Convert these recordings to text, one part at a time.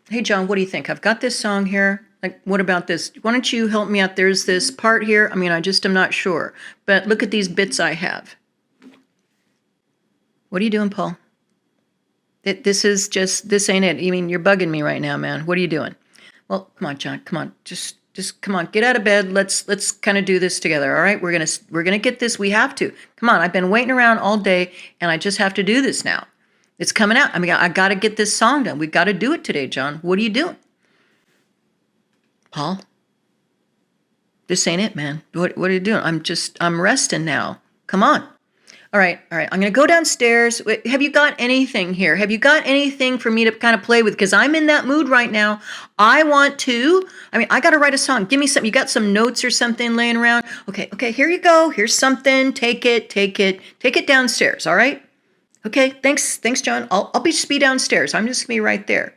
Hey, John, what do you think? I've got this song here. Like, what about this? Why don't you help me out? There's this part here. I mean, I just am not sure. But look at these bits I have. What are you doing, Paul? This ain't it. I mean, you're bugging me right now, man. What are you doing? Well, come on, John. Come on. Just come on. Get out of bed. Let's kind of do this together. All right? We're gonna get this. We have to. Come on. I've been waiting around all day, and I just have to do this now. It's coming out. I mean, I got to get this song done. We got to do it today, John. What are you doing? Paul, this ain't it, man. What are you doing? I'm resting now. Come on. All right. I'm going to go downstairs. Wait, have you got anything here? Have you got anything for me to kind of play with? Because I'm in that mood right now. I got to write a song. Give me something. You got some notes or something laying around? Okay, here you go. Here's something. Take it downstairs, all right? Okay, thanks, John. I'll be downstairs. I'm just going to be right there.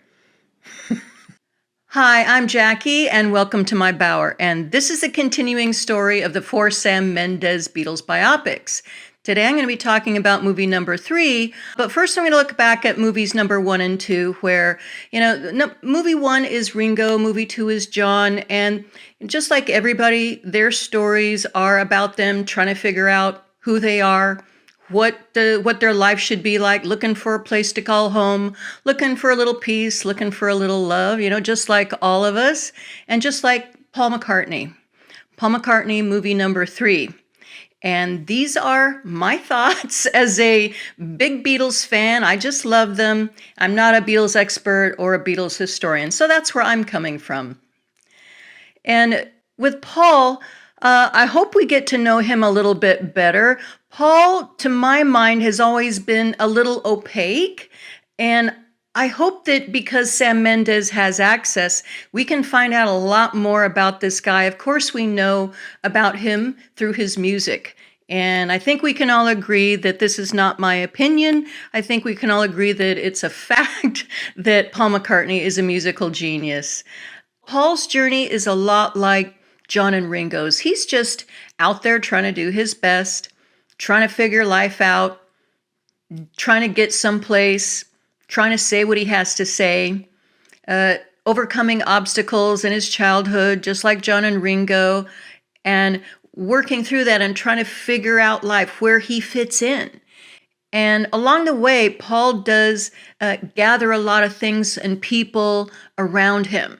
Hi, I'm Jackie, and welcome to my bower. And this is a continuing story of the four Sam Mendes Beatles biopics. Today I'm going to be talking about movie number 3, but first I'm going to look back at movies number 1 and 2, where, movie 1 is Ringo, movie 2 is John, and just like everybody, their stories are about them trying to figure out who they are, what their life should be like, looking for a place to call home, looking for a little peace, looking for a little love, just like all of us, and just like Paul McCartney. Paul McCartney, movie number 3. And these are my thoughts as a big Beatles fan. I just love them. I'm not a Beatles expert or a Beatles historian, so that's where I'm coming from. And with Paul, I hope we get to know him a little bit better. Paul, to my mind, has always been a little opaque, and I hope that because Sam Mendes has access, we can find out a lot more about this guy. Of course, we know about him through his music. And I think we can all agree that this is not my opinion. I think we can all agree that it's a fact that Paul McCartney is a musical genius. Paul's journey is a lot like John and Ringo's. He's just out there trying to do his best, trying to figure life out, trying to get someplace, trying to say what he has to say, overcoming obstacles in his childhood, just like John and Ringo, and working through that and trying to figure out life, where he fits in. And along the way, Paul does gather a lot of things and people around him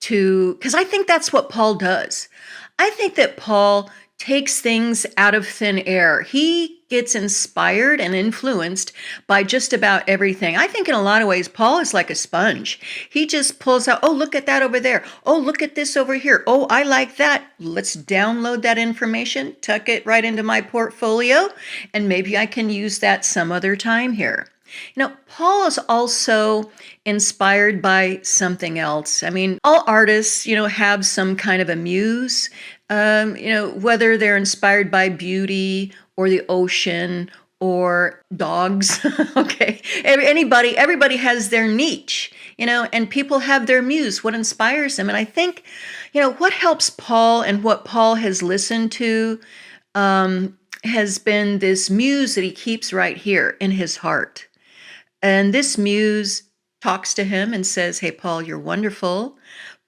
because I think that's what Paul does. I think that Paul takes things out of thin air. He gets inspired and influenced by just about everything. I think in a lot of ways, Paul is like a sponge. He just pulls out, oh, look at that over there. Oh, look at this over here. Oh, I like that. Let's download that information, tuck it right into my portfolio, and maybe I can use that some other time here. Paul is also inspired by something else. I mean, all artists, have some kind of a muse, whether they're inspired by beauty or the ocean or dogs. Okay. Everybody has their niche, and people have their muse, what inspires them. And I think, what helps Paul and what Paul has listened to has been this muse that he keeps right here in his heart. And this muse talks to him and says, hey, Paul, you're wonderful.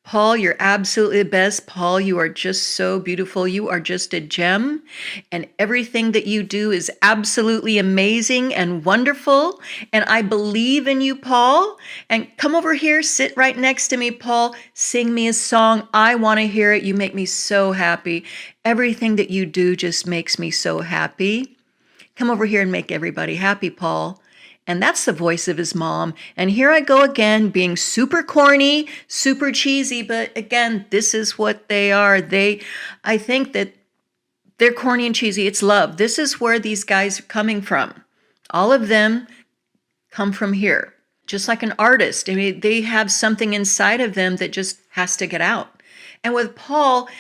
Paul, you're absolutely the best. Paul, you are just so beautiful. You are just a gem. And everything that you do is absolutely amazing and wonderful. And I believe in you, Paul. And come over here, sit right next to me, Paul. Sing me a song. I want to hear it. You make me so happy. Everything that you do just makes me so happy. Come over here and make everybody happy, Paul. And that's the voice of his mom. And here I go again, being super corny, super cheesy. But again, this is what they are. I think that they're corny and cheesy. It's love. This is where these guys are coming from. All of them come from here. Just like an artist. I mean, they have something inside of them that just has to get out. And with Paul,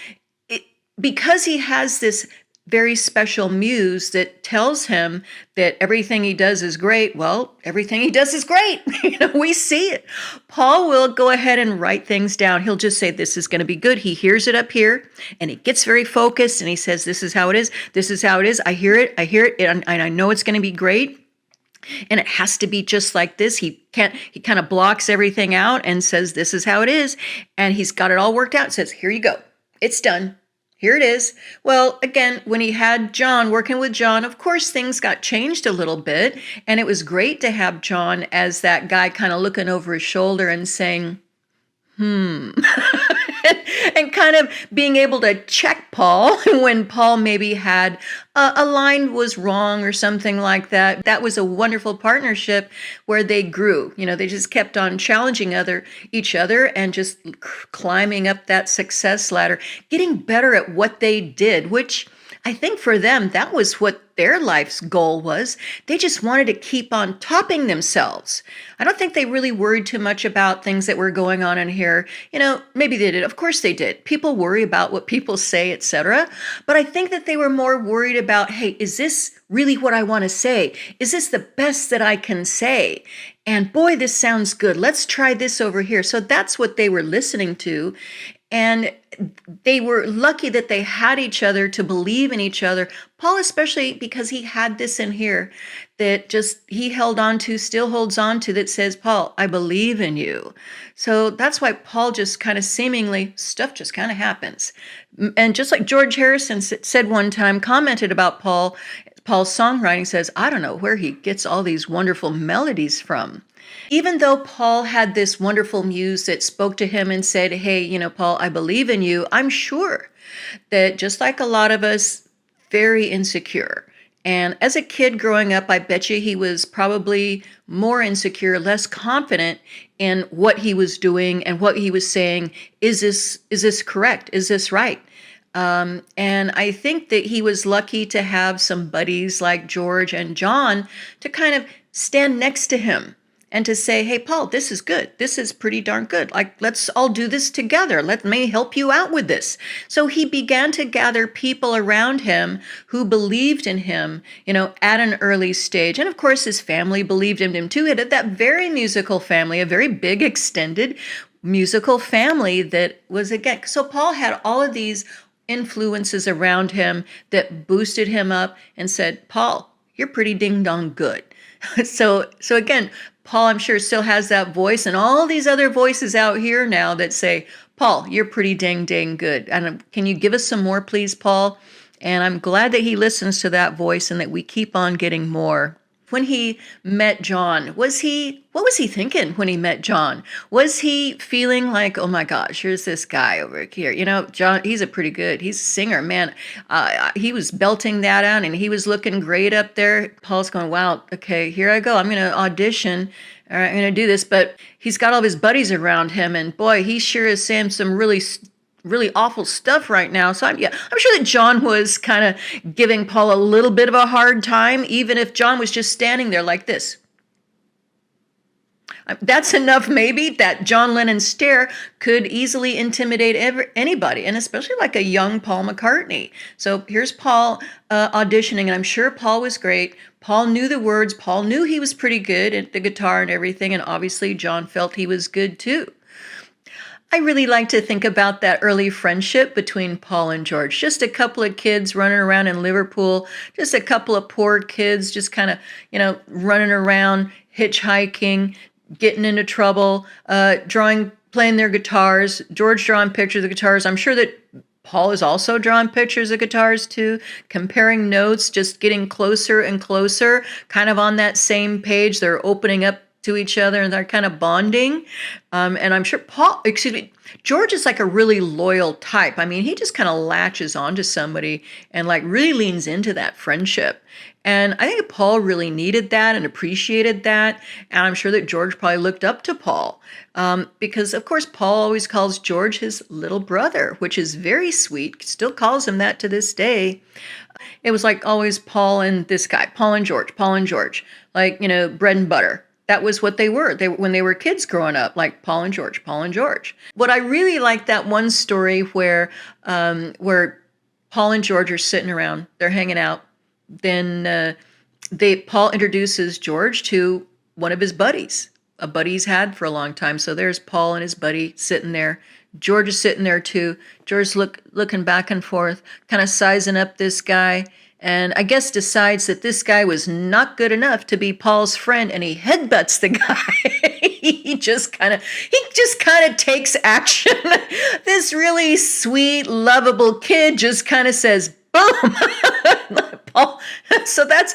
because he has this very special muse that tells him that everything he does is great. Well, everything he does is great. We see it. Paul will go ahead and write things down. He'll just say, this is going to be good. He hears it up here and he gets very focused and he says, this is how it is. This is how it is. I hear it. And I know it's going to be great. And it has to be just like this. He kind of blocks everything out and says, this is how it is. And he's got it all worked out. Says, here you go. It's done. Here it is. Well, again, when he had John, working with John, of course, things got changed a little bit. And it was great to have John as that guy kind of looking over his shoulder and saying, and kind of being able to check Paul when Paul maybe had a line was wrong or something like that. That was a wonderful partnership where they grew. They just kept on challenging each other and just climbing up that success ladder, getting better at what they did, which I think for them, that was what their life's goal was. They just wanted to keep on topping themselves. I don't think they really worried too much about things that were going on in here. Maybe they did. Of course they did. People worry about what people say, etc. But I think that they were more worried about, hey, is this really what I want to say? Is this the best that I can say? And boy, this sounds good. Let's try this over here. So that's what they were listening to. And they were lucky that they had each other to believe in each other. Paul, especially because he had this in here that just he held on to, still holds on to, that says, Paul, I believe in you. So that's why Paul just kind of seemingly, stuff just kind of happens. And just like George Harrison said one time, commented about Paul's songwriting, says, I don't know where he gets all these wonderful melodies from. Even though Paul had this wonderful muse that spoke to him and said, hey, Paul, I believe in you, I'm sure that just like a lot of us, very insecure. And as a kid growing up, I bet you he was probably more insecure, less confident in what he was doing and what he was saying. Is this correct? Is this right? And I think that he was lucky to have some buddies like George and John to kind of stand next to him and to say, hey, Paul, this is good. This is pretty darn good. Like, let's all do this together. Let me help you out with this. So he began to gather people around him who believed in him, at an early stage. And of course, his family believed in him too. He had that very musical family, a very big extended musical family that was, again, so Paul had all of these influences around him that boosted him up and said, Paul, you're pretty ding dong good. So again, Paul, I'm sure, still has that voice, and all these other voices out here now that say, Paul, you're pretty dang good. And can you give us some more, please, Paul? And I'm glad that he listens to that voice and that we keep on getting more. When he met John, what was he thinking when he met John? Was he feeling like, oh my gosh, here's this guy over here. John, he's he's a singer, man. He was belting that out and he was looking great up there. Paul's going, wow, okay, here I go. I'm going to audition. All right, I'm going to do this. But he's got all of his buddies around him. And boy, he sure is saying some really awful stuff right now. So I'm sure that John was kind of giving Paul a little bit of a hard time, even if John was just standing there like this. That's enough, maybe, that John Lennon stare could easily intimidate anybody, and especially like a young Paul McCartney. So here's Paul auditioning, and I'm sure Paul was great. Paul knew the words. Paul knew he was pretty good at the guitar and everything, and obviously John felt he was good too. I really like to think about that early friendship between Paul and George. Just a couple of kids running around in Liverpool, just a couple of poor kids just kind of, running around, hitchhiking, getting into trouble, playing their guitars, George drawing pictures of the guitars. I'm sure that Paul is also drawing pictures of guitars too, comparing notes, just getting closer and closer, kind of on that same page. They're opening up to each other and they're kind of bonding. And I'm sure George is like a really loyal type. I mean, he just kind of latches onto somebody and like really leans into that friendship. And I think Paul really needed that and appreciated that. And I'm sure that George probably looked up to Paul because, of course, Paul always calls George his little brother, which is very sweet, still calls him that to this day. It was like always Paul and this guy, Paul and George, like, bread and butter. That was what they were. When they were kids growing up, like Paul and George. What I really like that one story where Paul and George are sitting around, they're hanging out. Then Paul introduces George to one of his buddies, a buddy he's had for a long time. So there's Paul and his buddy sitting there. George is sitting there too. George looking back and forth, kind of sizing up this guy. and I guess decides that this guy was not good enough to be Paul's friend, and he headbutts the guy. He just kind of takes action. This really sweet, lovable kid just kind of says, boom. Paul, so that's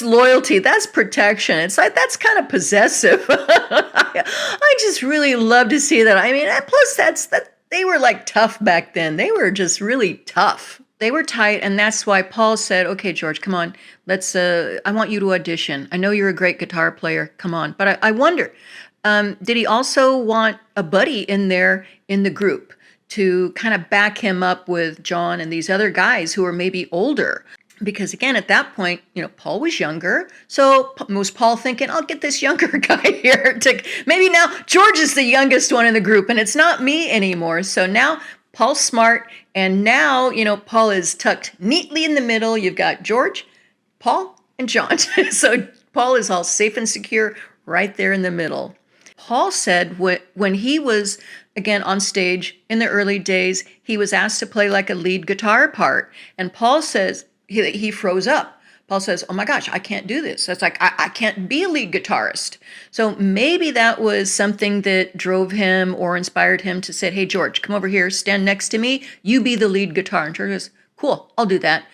loyalty, that's protection. It's like that's kind of possessive. I just really love to see that. I mean, plus that they were like tough back then. They were just really tough. They were tight, and that's why Paul said, "Okay, George, come on, let's. I want you to audition. I know you're a great guitar player. Come on." But I wonder, did he also want a buddy in there in the group to kind of back him up with John and these other guys who are maybe older? Because again, at that point, Paul was younger. So was Paul thinking, I'll get this younger guy here to maybe now George is the youngest one in the group and it's not me anymore. So now Paul's smart. And now, Paul is tucked neatly in the middle. You've got George, Paul, and John. So Paul is all safe and secure right there in the middle. Paul said when he was, again, on stage in the early days, he was asked to play like a lead guitar part. And Paul says, he froze up. Paul says, oh my gosh, I can't do this. That's like, I can't be a lead guitarist. So maybe that was something that drove him or inspired him to say, hey, George, come over here, stand next to me. You be the lead guitar. And George goes, cool, I'll do that.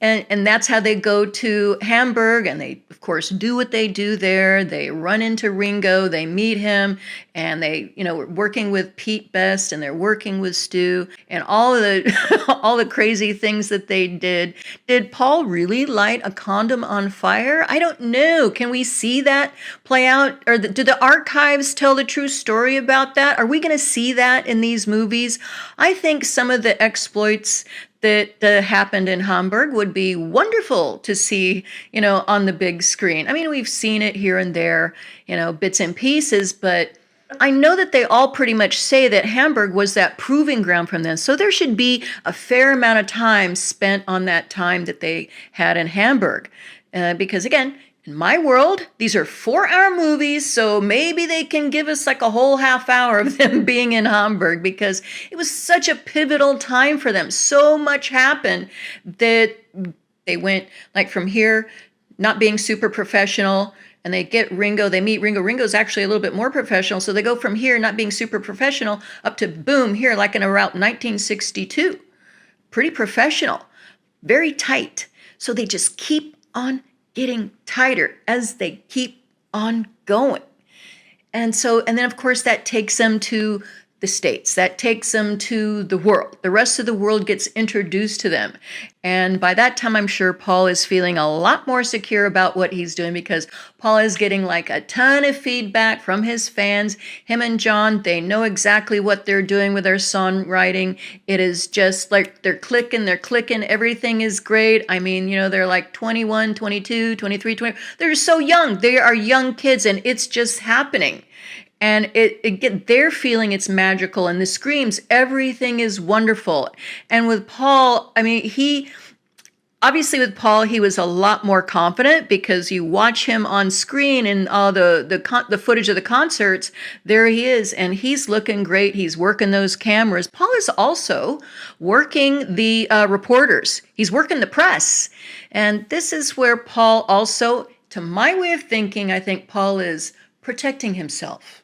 And that's how they go to Hamburg, and they, of course, do what they do there. They run into Ringo, they meet him, and they, were working with Pete Best, and they're working with Stu, and all of the all the crazy things that they did. Did Paul really light a condom on fire? I don't know. Can we see that play out? Or do the archives tell the true story about that? Are we going to see that in these movies? I think some of the exploits that happened in Hamburg would be wonderful to see, on the big screen. I mean, we've seen it here and there, bits and pieces, but I know that they all pretty much say that Hamburg was that proving ground from them. So there should be a fair amount of time spent on that time that they had in Hamburg. Because again, in my world, these are 4-hour movies, so maybe they can give us like a whole half hour of them being in Hamburg, because it was such a pivotal time for them. So much happened that they went like from here, not being super professional, and they get Ringo, they meet Ringo. Ringo's actually a little bit more professional, so they go from here, not being super professional, up to boom, here, like in around 1962. Pretty professional, very tight. So they just keep on getting tighter as they keep on going. And then of course that takes them to the States, that takes them to the world. The rest of the world gets introduced to them. And by that time, I'm sure Paul is feeling a lot more secure about what he's doing, because Paul is getting like a ton of feedback from his fans. Him and John, they know exactly what they're doing with their songwriting. It is just like they're clicking, everything is great. I mean, they're like 21, 22, 23, 20. They're so young. They are young kids, and it's just happening. And they're feeling it's magical, and the screams, everything is wonderful. And with Paul, I mean, he was a lot more confident, because you watch him on screen and all the footage of the concerts, there he is, and he's looking great. He's working those cameras. Paul is also working the reporters. He's working the press. And this is where Paul also, to my way of thinking, I think Paul is protecting himself.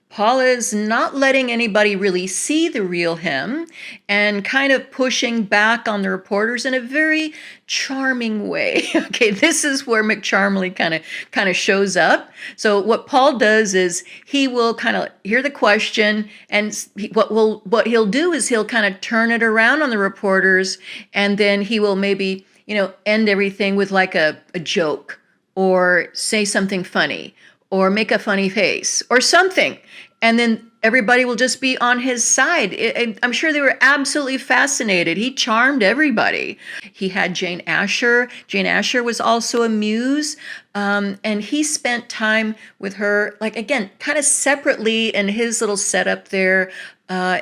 Paul is not letting anybody really see the real him, and kind of pushing back on the reporters in a very charming way. Okay, this is where McCharmley kind of shows up. So what Paul does is he will kind of hear the question, and what he'll do is he'll kind of turn it around on the reporters, and then he will maybe end everything with like a joke, or say something funny, or make a funny face or something. And then everybody will just be on his side. I'm sure they were absolutely fascinated. He charmed everybody. He had Jane Asher. Jane Asher was also a muse. And he spent time with her, like, again, kind of separately in his little setup there.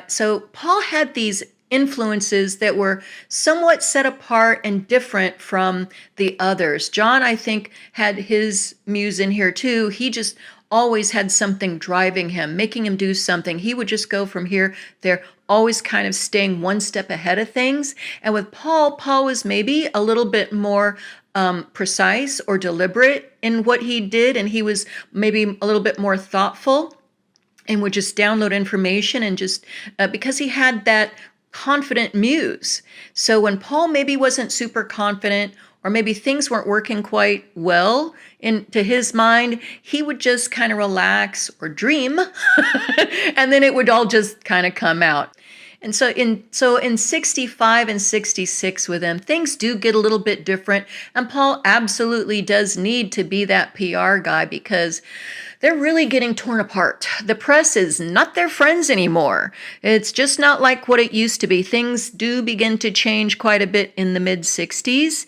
So Paul had these influences that were somewhat set apart and different from the others. John, I think, had his muse in here too. He just always had something driving him, making him do something. He would just go from here, there, always kind of staying one step ahead of things. And with Paul was maybe a little bit more precise or deliberate in what he did, and he was maybe a little bit more thoughtful and would just download information and just because he had that confident muse. So when Paul maybe wasn't super confident, or maybe things weren't working quite well into his mind, he would just kind of relax or dream, and then it would all just kind of come out. And so in 65 and 66 with him, things do get a little bit different. And Paul absolutely does need to be that PR guy because they're really getting torn apart. The press is not their friends anymore. It's just not like what it used to be. Things do begin to change quite a bit in the mid-60s.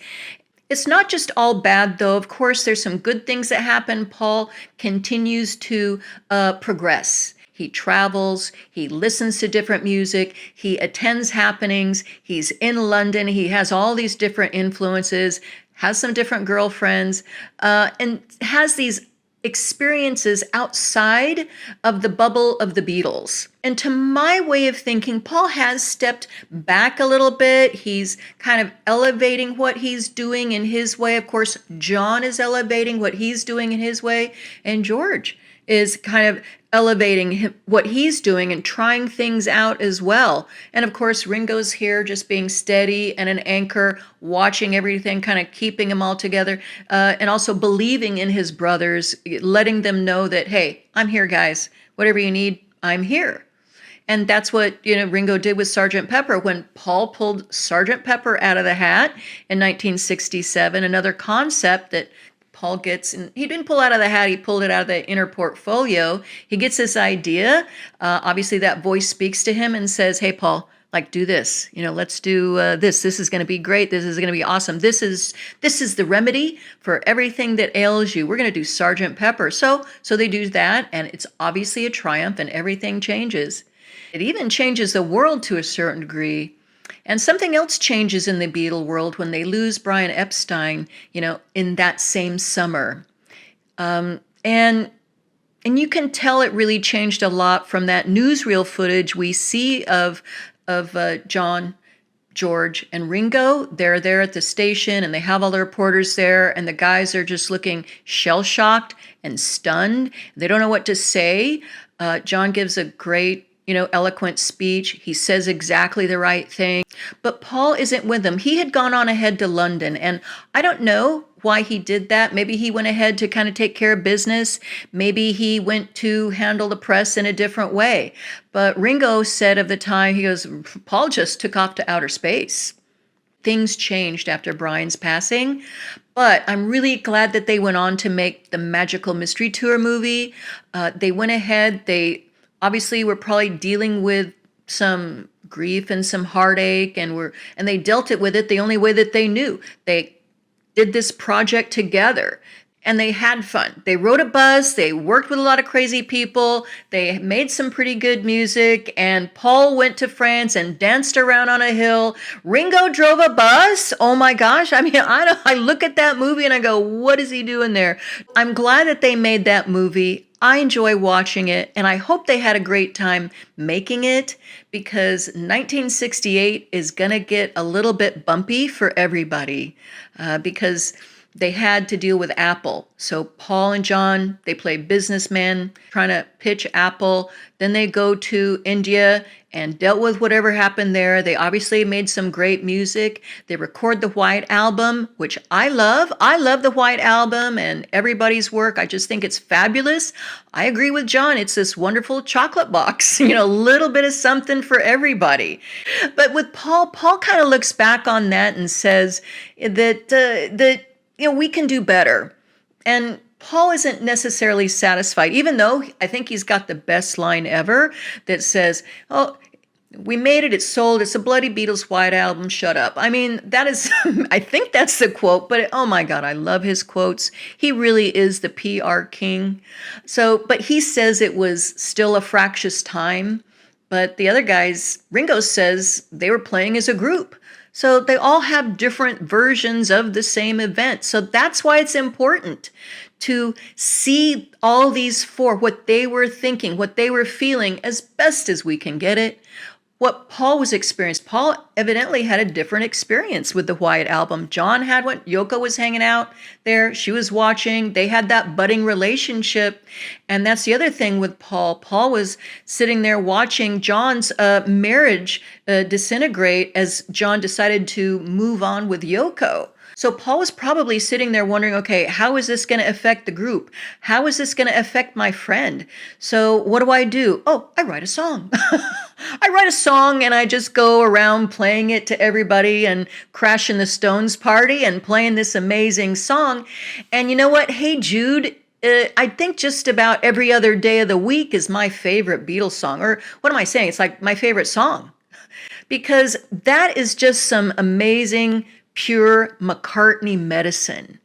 It's not just all bad, though. Of course, there's some good things that happen. Paul continues to progress. He travels, he listens to different music, he attends happenings, he's in London, he has all these different influences, has some different girlfriends, and has these experiences outside of the bubble of the Beatles. And to my way of thinking, Paul has stepped back a little bit. He's kind of elevating what he's doing in his way. Of course, John is elevating what he's doing in his way, and George is kind of elevating what he's doing and trying things out as well. And of course, Ringo's here just being steady and an anchor, watching everything, kind of keeping them all together, and also believing in his brothers, letting them know that, hey, I'm here, guys. Whatever you need, I'm here. And that's what, Ringo did with Sgt. Pepper. When Paul pulled Sgt. Pepper out of the hat in 1967, another concept that Paul gets, and he didn't pull out of the hat, he pulled it out of the inner portfolio. He gets this idea. Obviously, that voice speaks to him and says, hey, Paul, do this. Let's do this. This is going to be great. This is going to be awesome. This is the remedy for everything that ails you. We're going to do Sgt. Pepper. So they do that, and it's obviously a triumph, and everything changes. It even changes the world to a certain degree. And something else changes in the Beatle world when they lose Brian Epstein, in that same summer. And you can tell it really changed a lot from that newsreel footage we see of John, George, and Ringo. They're there at the station, and they have all the reporters there, and the guys are just looking shell-shocked and stunned. They don't know what to say. John gives a great eloquent speech. He says exactly the right thing. But Paul isn't with them. He had gone on ahead to London, and I don't know why he did that. Maybe he went ahead to kind of take care of business. Maybe he went to handle the press in a different way. But Ringo said of the time, he goes, Paul just took off to outer space. Things changed after Brian's passing, but I'm really glad that they went on to make the Magical Mystery Tour movie. They went ahead, they obviously we're probably dealing with some grief and some heartache, and they dealt it with it the only way that they knew. They did this project together, and they had fun. They rode a bus, they worked with a lot of crazy people, they made some pretty good music, and Paul went to France and danced around on a hill. Ringo drove a bus. Oh my gosh. I look at that movie and I go, what is he doing there? I'm glad that they made that movie. I enjoy watching it, and I hope they had a great time making it, because 1968 is going to get a little bit bumpy for everybody, because they had to deal with Apple. So Paul and John, they play businessmen trying to pitch Apple. Then they go to India and dealt with whatever happened there. They obviously made some great music. They record the White Album, which I love. I love the White Album and everybody's work. I just think it's fabulous. I agree with John. It's this wonderful chocolate box, a little bit of something for everybody. But with Paul kind of looks back on that and says that we can do better. And Paul isn't necessarily satisfied, even though I think he's got the best line ever that says, oh, we made it, it's sold, it's a bloody Beatles White Album, shut up. That is, I think that's the quote, but oh my God, I love his quotes. He really is the PR king. But he says it was still a fractious time, but the other guys, Ringo says they were playing as a group. So they all have different versions of the same event. So that's why it's important to see all these four, what they were thinking, what they were feeling as best as we can get it, what Paul was experiencing. Paul evidently had a different experience with the White Album. John had one. Yoko was hanging out there. She was watching. They had that budding relationship. And that's the other thing with Paul. Paul was sitting there watching John's marriage disintegrate as John decided to move on with Yoko. So Paul was probably sitting there wondering, okay, how is this going to affect the group? How is this going to affect my friend? So what do? Oh, I write a song. I write a song and I just go around playing it to everybody and crashing the Stones party and playing this amazing song. And you know what? Hey Jude, I think just about every other day of the week is my favorite Beatles song. Or what am I saying? It's like my favorite song. Because that is just some amazing, pure McCartney medicine.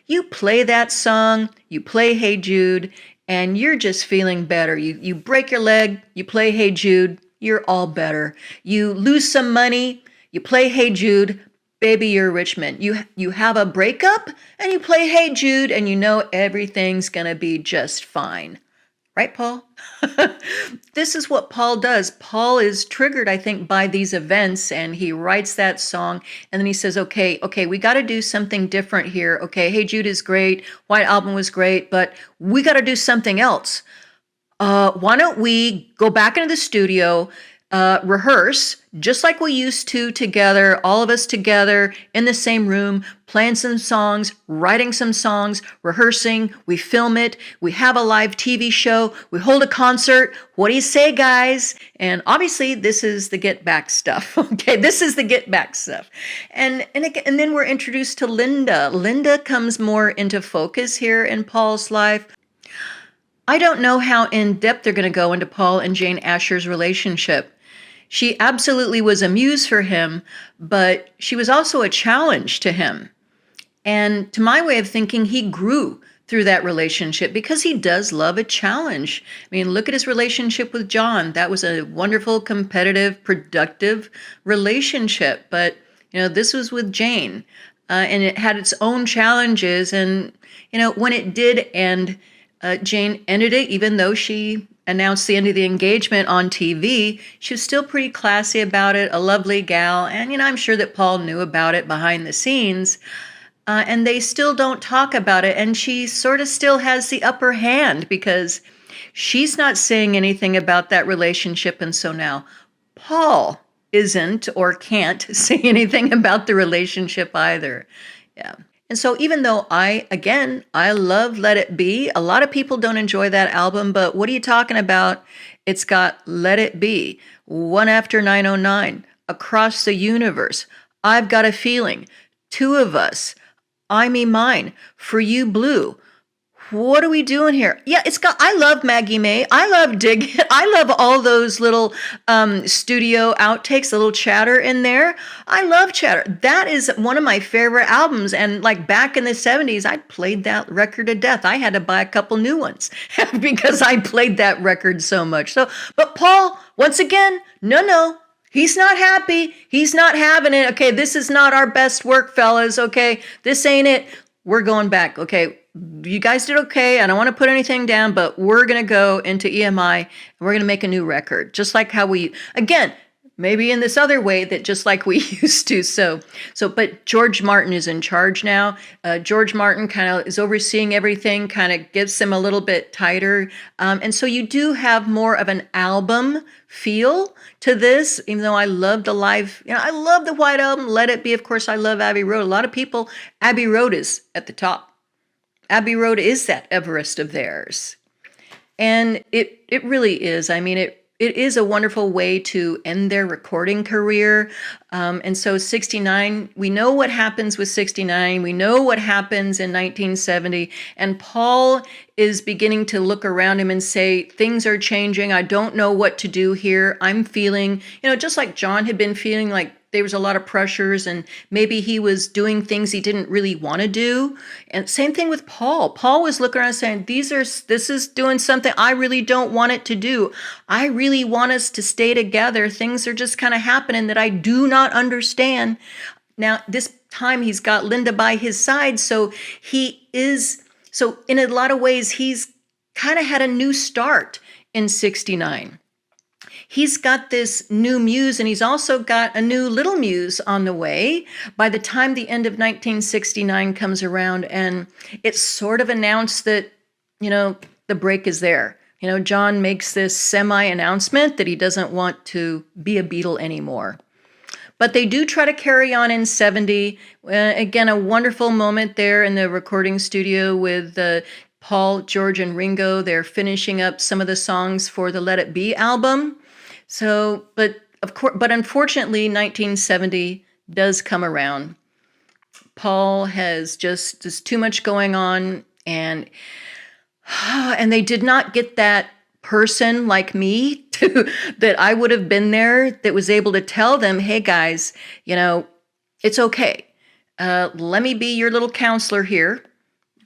You play that song, you play Hey Jude, and you're just feeling better. You break your leg, you play Hey Jude, you're all better. You lose some money, you play Hey Jude, baby, you're a rich man. You have a breakup, and you play Hey Jude, and you know everything's gonna be just fine. Right, Paul? This is what Paul does. Paul is triggered, I think, by these events, and he writes that song, and then he says, okay, we got to do something different here. Okay, Hey Jude is great, White Album was great, but we got to do something else. Why don't we go back into the studio, rehearse, just like we used to together, all of us together in the same room, playing some songs, writing some songs, rehearsing, we film it, we have a live TV show, we hold a concert. What do you say, guys? And obviously, this is the get back stuff. Okay, this is the get back stuff. And then we're introduced to Linda. Linda comes more into focus here in Paul's life. I don't know how in depth they're going to go into Paul and Jane Asher's relationship. She absolutely was a muse for him, but she was also a challenge to him. And to my way of thinking, he grew through that relationship because he does love a challenge. I mean, look at his relationship with John. That was a wonderful, competitive, productive relationship. But, this was with Jane, and it had its own challenges. And, when it did end, Jane ended it, even though she announced the end of the engagement on TV. She was still pretty classy about it, a lovely gal. And, I'm sure that Paul knew about it behind the scenes. And they still don't talk about it. And she sort of still has the upper hand because she's not saying anything about that relationship. And so now Paul isn't or can't say anything about the relationship either. Yeah. And so even though I love Let It Be, a lot of people don't enjoy that album, but what are you talking about? It's got Let It Be, One After 909, Across the Universe, I've Got a Feeling, Two of Us, I Me Mine, For You Blue. What are we doing here? Yeah, I love Maggie May. I love Dig It. I love all those little studio outtakes, a little chatter in there. I love chatter. That is one of my favorite albums. And like back in the 70s, I played that record to death. I had to buy a couple new ones because I played that record so much. So, but Paul, once again, no. He's not happy. He's not having it. Okay, this is not our best work, fellas. Okay, this ain't it. We're going back. Okay, you guys did okay. I don't want to put anything down, but we're going to go into EMI and we're going to make a new record. Just like how maybe in this other way that just like we used to. But George Martin is in charge now. George Martin kind of is overseeing everything, kind of gives them a little bit tighter. And so you do have more of an album feel to this, even though I love the live, I love the White Album, Let It Be. Of course, I love Abbey Road. A lot of people, Abbey Road is at the top. Abbey Road is that Everest of theirs. And it really is. I mean, it is a wonderful way to end their recording career. And so 69, we know what happens with 69. We know what happens in 1970. And Paul is beginning to look around him and say, things are changing. I don't know what to do here. I'm feeling, just like John had been feeling like there was a lot of pressures and maybe he was doing things he didn't really want to do. And same thing with Paul. Paul was looking around saying, this is doing something I really don't want it to do. I really want us to stay together. Things are just kind of happening that I do not understand. Now, this time he's got Linda by his side, so he is So in a lot of ways, he's kind of had a new start in 69. He's got this new muse, and he's also got a new little muse on the way by the time the end of 1969 comes around, and it's sort of announced that, the break is there. John makes this semi-announcement that he doesn't want to be a Beatle anymore. But they do try to carry on in 70. Again, a wonderful moment there in the recording studio with Paul, George, and Ringo. They're finishing up some of the songs for the Let It Be album. So, but unfortunately, 1970 does come around. Paul has just too much going on, and they did not get that person like me that I would have been there that was able to tell them, hey guys, it's okay. Let me be your little counselor here.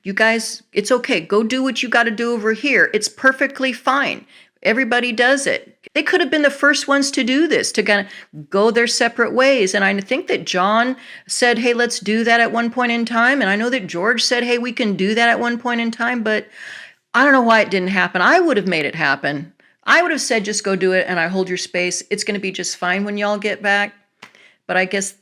You guys, it's okay. Go do what you got to do over here. It's perfectly fine. Everybody does it. They could have been the first ones to do this, to kind of go their separate ways. And I think that John said, hey, let's do that at one point in time. And I know that George said, hey, we can do that at one point in time. But I don't know why it didn't happen. I would have made it happen. I would have said, just go do it, and I hold your space. It's going to be just fine when y'all get back. But I guess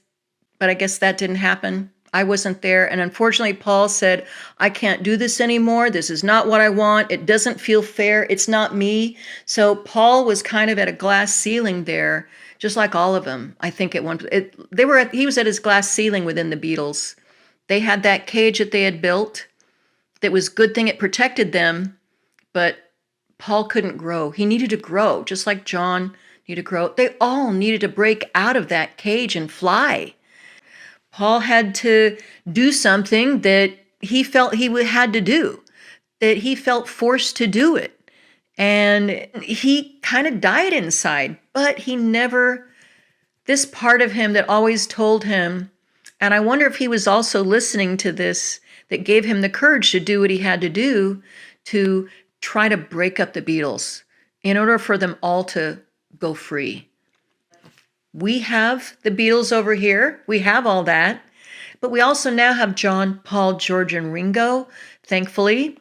that didn't happen. I wasn't there. And unfortunately, Paul said, I can't do this anymore. This is not what I want. It doesn't feel fair. It's not me. So Paul was kind of at a glass ceiling there, just like all of them. I think he was at his glass ceiling within the Beatles. They had that cage that they had built. That was a good thing it protected them, but Paul couldn't grow. He needed to grow, just like John needed to grow. They all needed to break out of that cage and fly. Paul had to do something that he felt he had to do, that he felt forced to do it. And he kind of died inside, but this part of him that always told him, and I wonder if he was also listening to this, that gave him the courage to do what he had to do to try to break up the Beatles in order for them all to go free. We have the Beatles over here. We have all that. But we also now have John, Paul, George, and Ringo, thankfully.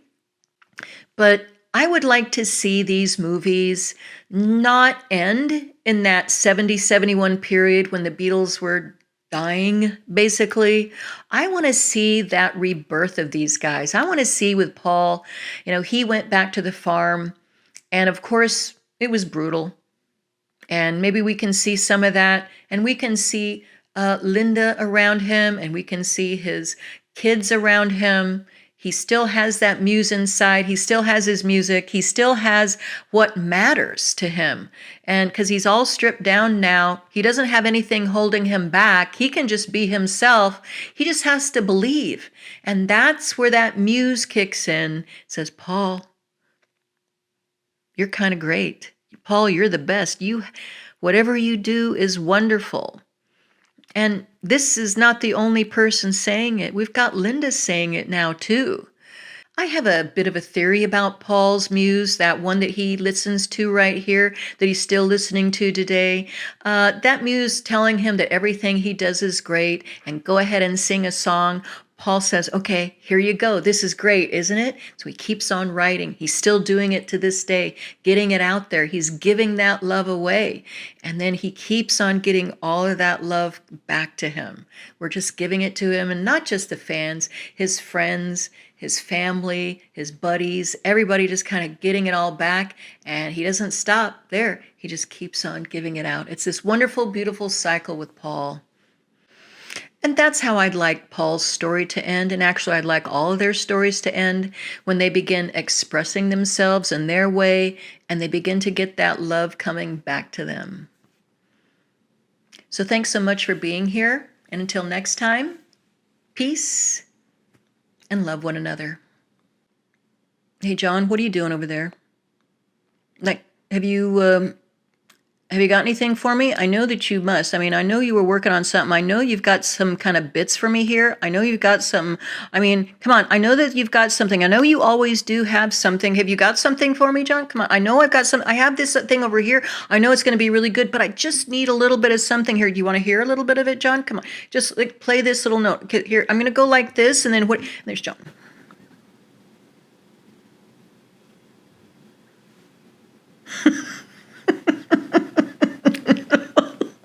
But I would like to see these movies not end in that 70-71 period when the Beatles were dying, basically. I want to see that rebirth of these guys. I want to see with Paul, he went back to the farm, and of course, it was brutal. And maybe we can see some of that, and we can see Linda around him, and we can see his kids around him. He still has that muse inside. He still has his music. He still has what matters to him. And because he's all stripped down now, he doesn't have anything holding him back. He can just be himself. He just has to believe. And that's where that muse kicks in. It says, Paul, you're kind of great. Paul, you're the best. Whatever you do is wonderful. And this is not the only person saying it. We've got Linda saying it now, too. I have a bit of a theory about Paul's muse, that one that he listens to right here, that he's still listening to today. That muse telling him that everything he does is great, and go ahead and sing a song. Paul says, okay, here you go. This is great, isn't it? So he keeps on writing. He's still doing it to this day, getting it out there. He's giving that love away. And then he keeps on getting all of that love back to him. We're just giving it to him, and not just the fans, his friends, his family, his buddies, everybody just kind of getting it all back. And he doesn't stop there. He just keeps on giving it out. It's this wonderful, beautiful cycle with Paul. And that's how I'd like Paul's story to end. And actually, I'd like all of their stories to end when they begin expressing themselves in their way and they begin to get that love coming back to them. So thanks so much for being here. And until next time, peace and love one another. Hey, John, what are you doing over there? Have you got anything for me? I know that you must. I mean, I know you were working on something. I know you've got some kind of bits for me here. I know you've got some. I mean, come on. I know that you've got something. I know you always do have something. Have you got something for me, John? Come on. I know I've got some. I have this thing over here. I know it's going to be really good, but I just need a little bit of something here. Do you want to hear a little bit of it, John? Come on. Just play this little note. Here, I'm going to go like this, and then what? There's John.